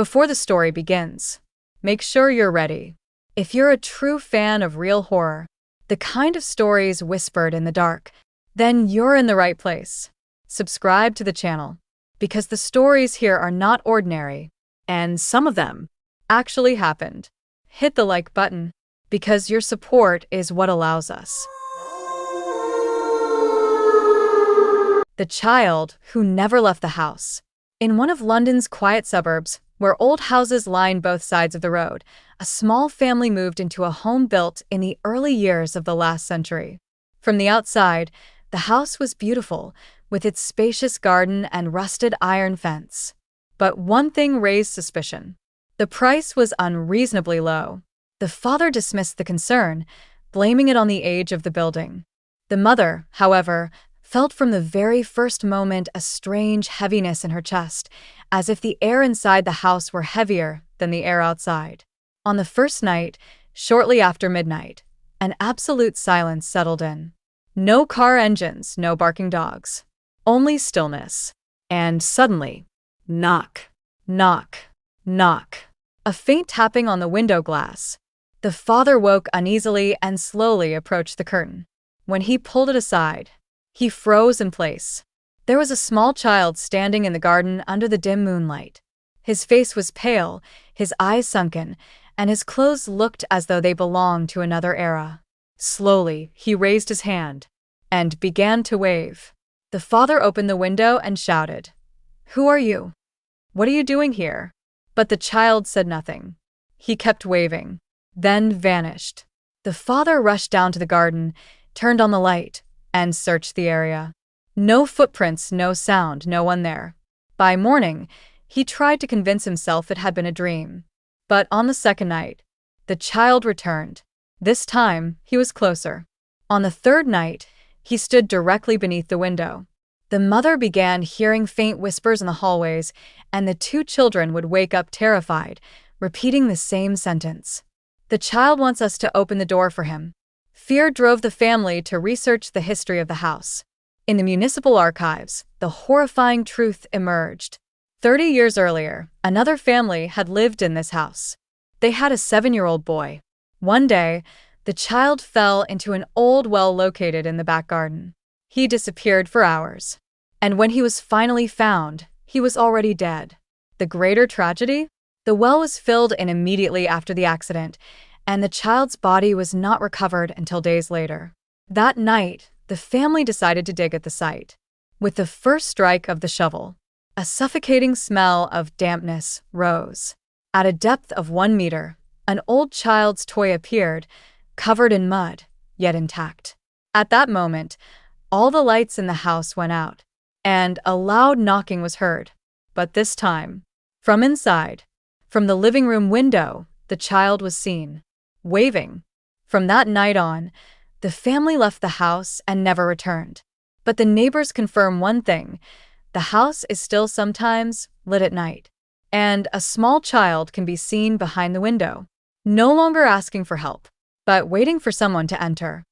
Before the story begins, make sure you're ready. If you're a true fan of real horror, the kind of stories whispered in the dark, then you're in the right place. Subscribe to the channel, because the stories here are not ordinary, and some of them actually happened. Hit the like button, because your support is what allows us. The Child Who Never Left the House. In one of London's quiet suburbs, where old houses line both sides of the road, a small family moved into a home built in the early years of the last century. From the outside, the house was beautiful, with its spacious garden and rusted iron fence. But one thing raised suspicion. The price was unreasonably low. The father dismissed the concern, blaming it on the age of the building. The mother, however, felt from the very first moment a strange heaviness in her chest, as if the air inside the house were heavier than the air outside. On the first night, shortly after midnight, an absolute silence settled in. No car engines, no barking dogs. Only stillness. And suddenly, knock, knock, knock. A faint tapping on the window glass. The father woke uneasily and slowly approached the curtain. When he pulled it aside, he froze in place. There was a small child standing in the garden under the dim moonlight. His face was pale, his eyes sunken, and his clothes looked as though they belonged to another era. Slowly, he raised his hand and began to wave. The father opened the window and shouted, "Who are you? What are you doing here?" But the child said nothing. He kept waving, then vanished. The father rushed down to the garden, turned on the light, and searched the area. No footprints, no sound, no one there. By morning, he tried to convince himself it had been a dream. But on the second night, the child returned. This time, he was closer. On the third night, he stood directly beneath the window. The mother began hearing faint whispers in the hallways, and the two children would wake up terrified, repeating the same sentence. "The child wants us to open the door for him." Fear drove the family to research the history of the house. In the municipal archives, the horrifying truth emerged. 30 years earlier, another family had lived in this house. They had a 7-year-old boy. One day, the child fell into an old well located in the back garden. He disappeared for hours. And when he was finally found, he was already dead. The greater tragedy? The well was filled in immediately after the accident, and the child's body was not recovered until days later. That night, the family decided to dig at the site. With the first strike of the shovel, a suffocating smell of dampness rose. At a depth of 1 meter, an old child's toy appeared, covered in mud, yet intact. At that moment, all the lights in the house went out, and a loud knocking was heard. But this time, from inside, from the living room window, the child was seen, waving. From that night on, the family left the house and never returned. But the neighbors confirm one thing: the house is still sometimes lit at night, and a small child can be seen behind the window, no longer asking for help, but waiting for someone to enter.